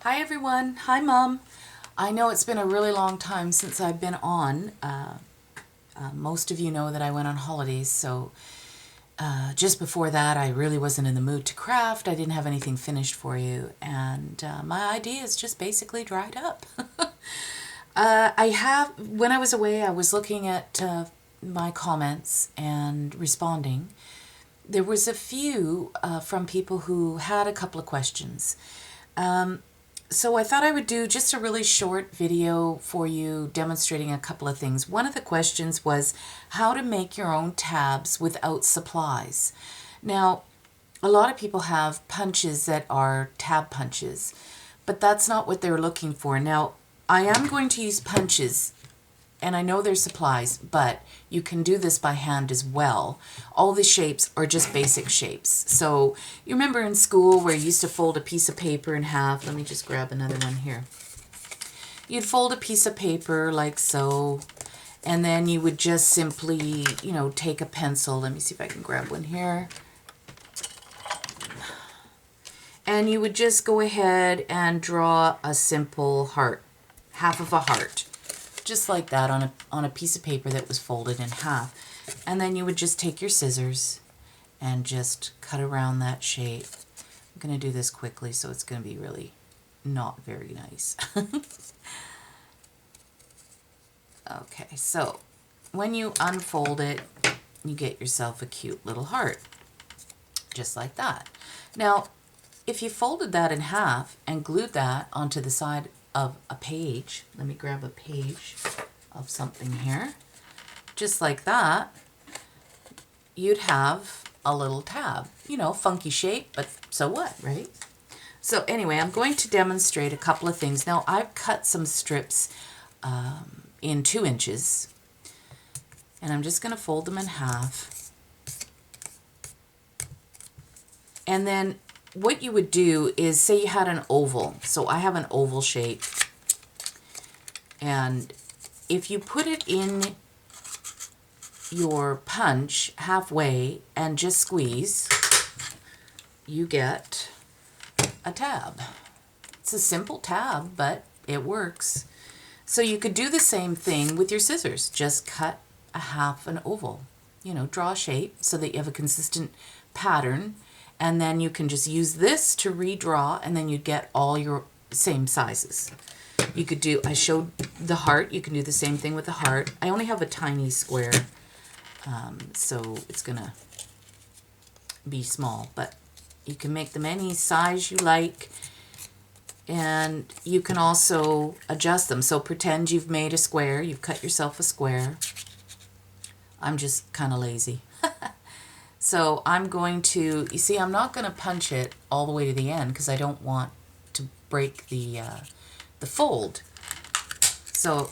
Hi everyone. Hi Mom. I know it's been a really long time since I've been on. Most of you know that I went on holidays, so just before that I really wasn't in the mood to craft. I didn't have anything finished for you, and my ideas just basically dried up. When I was away, I was looking at my comments and responding. There was a few from people who had a couple of questions. So I thought I would do just a really short video for you demonstrating a couple of things. One of the questions was how to make your own tabs without supplies. Now, a lot of people have punches that are tab punches, but that's not what they're looking for. Now, I am going to use punches, and I know there's supplies, but you can do this by hand as well. All the shapes are just basic shapes. So you remember in school where you used to fold a piece of paper in half? Let me just grab another one here. You'd fold a piece of paper like so, and then you would just simply, take a pencil. Let me see if I can grab one here. And you would just go ahead and draw a simple heart, half of a heart. Just like that on a piece of paper that was folded in half. And then you would just take your scissors and just cut around that shape. I'm going to do this quickly, so it's going to be really not very nice. Okay, so when you unfold it, you get yourself a cute little heart. Just like that. Now, if you folded that in half and glued that onto the side of a page, let me grab a page of something here, just like that, you'd have a little tab. Funky shape, but so what, right? So anyway, I'm going to demonstrate a couple of things. Now, I've cut some strips in 2 inches, and I'm just going to fold them in half. And then what you would do is, say you had an oval. So I have an oval shape. And if you put it in your punch halfway and just squeeze, you get a tab. It's a simple tab, but it works. So you could do the same thing with your scissors. Just cut a half an oval. Draw a shape so that you have a consistent pattern. And then you can just use this to redraw, and then you get all your same sizes. You could do, I showed the heart, you can do the same thing with the heart. I only have a tiny square, so it's gonna be small, but you can make them any size you like, and you can also adjust them. So pretend you've made a square, you've cut yourself a square. I'm just kind of lazy. So I'm going to, you see, I'm not going to punch it all the way to the end because I don't want to break the fold. So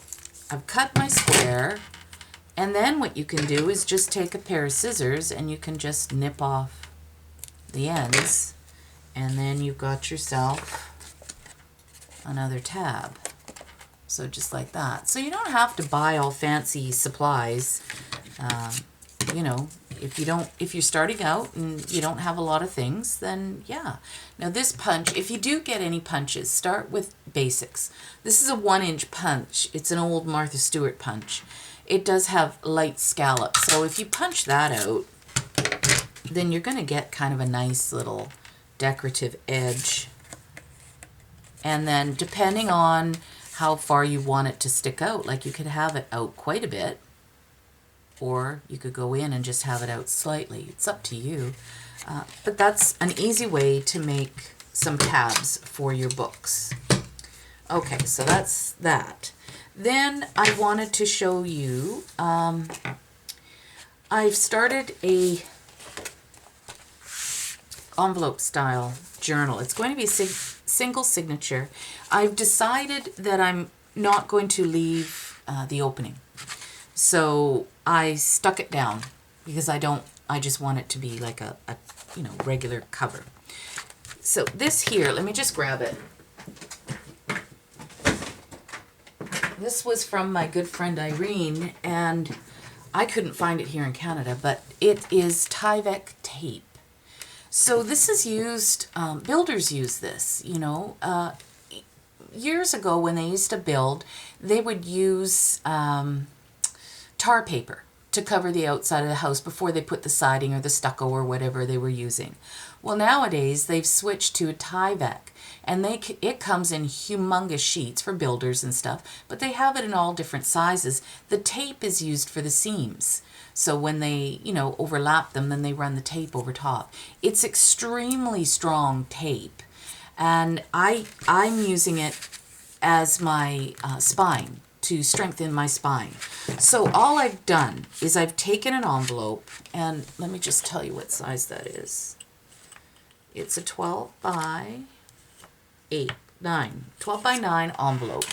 I've cut my square, and then what you can do is just take a pair of scissors and you can just nip off the ends, and then you've got yourself another tab. So just like that. So you don't have to buy all fancy supplies. If you're starting out and you don't have a lot of things, then yeah. Now this punch, if you do get any punches, start with basics. This is a 1-inch punch. It's an old Martha Stewart punch. It does have light scallops. So if you punch that out, then you're going to get kind of a nice little decorative edge. And then depending on how far you want it to stick out, like you could have it out quite a bit, or you could go in and just have it out slightly. It's up to you. But that's an easy way to make some tabs for your books. Okay, so that's that. Then I wanted to show you, I've started a envelope style journal. It's going to be single signature. I've decided that I'm not going to leave the opening. So I stuck it down because I just want it to be like a regular cover. So this here, let me just grab it. This was from my good friend Irene, and I couldn't find it here in Canada, but it is Tyvek tape. So this is used, builders use this, years ago when they used to build, they would use tar paper to cover the outside of the house before they put the siding or the stucco or whatever they were using. Well, nowadays they've switched to a Tyvek, and it comes in humongous sheets for builders and stuff, but they have it in all different sizes. The tape is used for the seams. So when they, overlap them, then they run the tape over top. It's extremely strong tape, and I'm using it as my spine, to strengthen my spine. So all I've done is I've taken an envelope, and let me just tell you what size that is. It's a 12 by 9 envelope.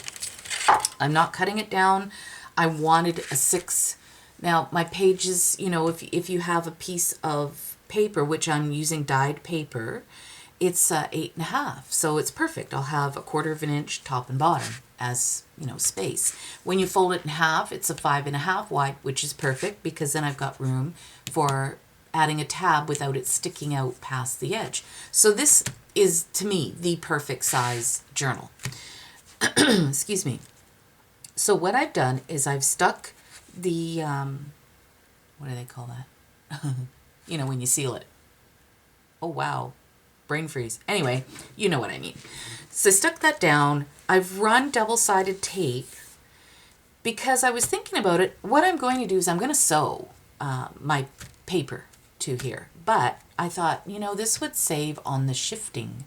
I'm not cutting it down. I wanted a 6. Now my pages, if you have a piece of paper, which I'm using dyed paper, it's 8.5, so it's perfect. I'll have a 1/4 of an inch top and bottom as space. When you fold it in half, it's a 5.5 wide, which is perfect because then I've got room for adding a tab without it sticking out past the edge. So this is, to me, the perfect size journal. Excuse me. So what I've done is I've stuck the, what do they call that? When you seal it. Oh, wow. Brain freeze. Anyway, you know what I mean. So I stuck that down. I've run double-sided tape because I was thinking about it. What I'm going to do is I'm going to sew my paper to here. But I thought, this would save on the shifting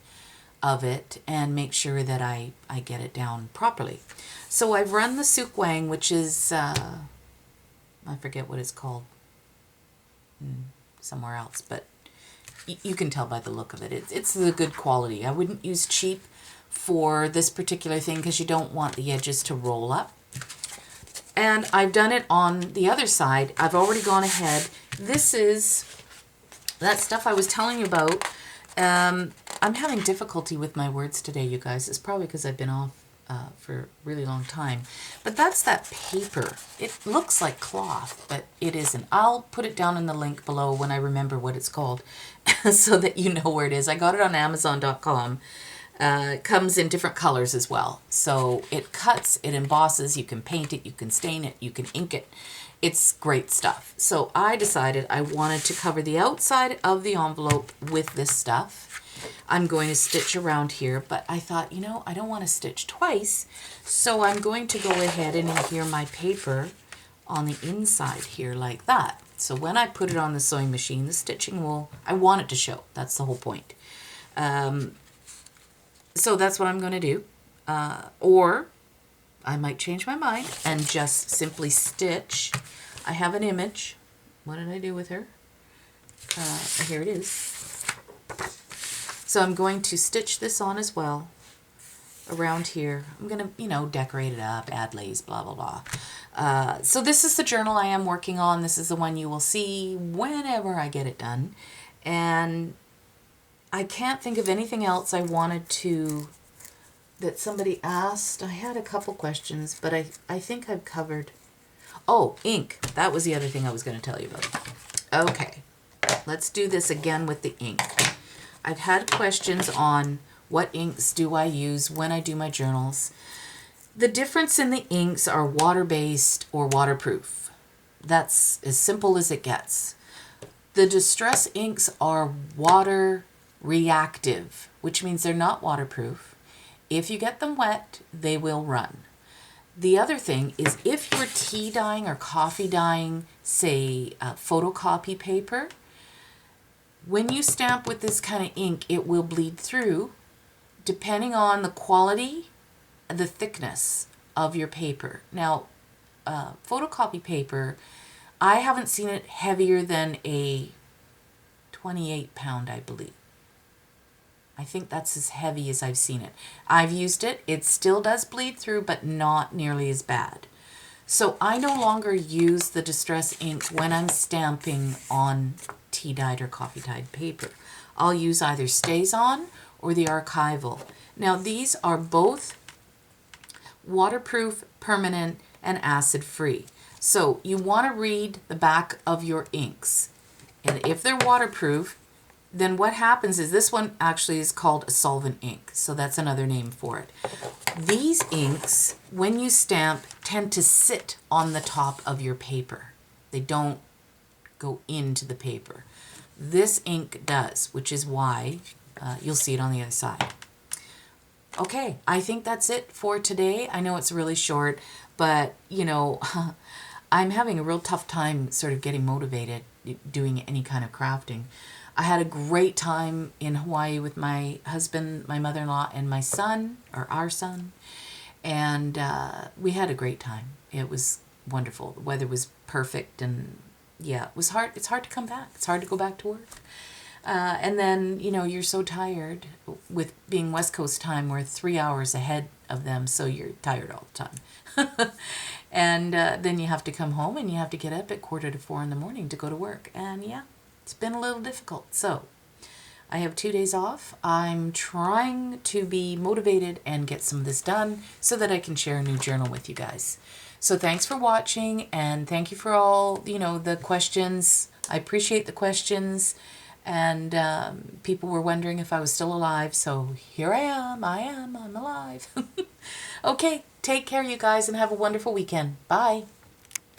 of it and make sure that I get it down properly. So I've run the Suk Wang, which is, I forget what it's called somewhere else, but you can tell by the look of it. It's the good quality. I wouldn't use cheap for this particular thing because you don't want the edges to roll up. And I've done it on the other side. I've already gone ahead. This is that stuff I was telling you about. I'm having difficulty with my words today, you guys. It's probably because I've been off for a really long time. But that's that paper. It looks like cloth, but it isn't. I'll put it down in the link below when I remember what it's called so that you know where it is. I got it on Amazon.com. It comes in different colors as well. So it cuts, it embosses, you can paint it, you can stain it, you can ink it. It's great stuff. So I decided I wanted to cover the outside of the envelope with this stuff. I'm going to stitch around here, but I thought, I don't want to stitch twice, so I'm going to go ahead and adhere my paper on the inside here like that. So when I put it on the sewing machine, the stitching I want it to show. That's the whole point. So that's what I'm going to do. Or I might change my mind and just simply stitch. I have an image. What did I do with her? Here it is. So I'm going to stitch this on as well around here. I'm going to, decorate it up, add lace, blah, blah, blah. So this is the journal I am working on. This is the one you will see whenever I get it done. And I can't think of anything else I wanted that somebody asked. I had a couple questions, but I think I've covered. Oh, ink. That was the other thing I was going to tell you about. Okay, let's do this again with the ink. I've had questions on what inks do I use when I do my journals. The difference in the inks are water-based or waterproof. That's as simple as it gets. The distress inks are water reactive, which means they're not waterproof. If you get them wet, they will run. The other thing is if you're tea dyeing or coffee dyeing, say, photocopy paper, when you stamp with this kind of ink, it will bleed through depending on the quality and the thickness of your paper. Now, photocopy paper, I haven't seen it heavier than a 28-pound, I believe. I think that's as heavy as I've seen it. I've used it. It still does bleed through, but not nearly as bad. So I no longer use the distress ink when I'm stamping on tea-dyed or coffee-dyed paper. I'll use either StazOn or the Archival. Now these are both waterproof, permanent, and acid-free. So you want to read the back of your inks. And if they're waterproof, then what happens is this one actually is called a solvent ink. So that's another name for it. These inks, when you stamp, tend to sit on the top of your paper. They don't go into the paper. This ink does, which is why you'll see it on the other side. Okay, I think that's it for today. I know it's really short, but you know, I'm having a real tough time sort of getting motivated doing any kind of crafting. I had a great time in Hawaii with my husband, my mother-in-law, and my son, or our son, and we had a great time. It was wonderful. The weather was perfect, and yeah, it was hard. It's hard to come back. It's hard to go back to work. And then, you know, you're so tired with being West Coast time. We're 3 hours ahead of them, so you're tired all the time. And then you have to come home and you have to get up at 3:45 in the morning to go to work. And yeah, it's been a little difficult. So I have 2 days off. I'm trying to be motivated and get some of this done so that I can share a new journal with you guys. So thanks for watching, and thank you for all, you know, the questions. I appreciate the questions. And people were wondering if I was still alive, so here I am. I'm alive. Okay, take care, you guys, and have a wonderful weekend. Bye.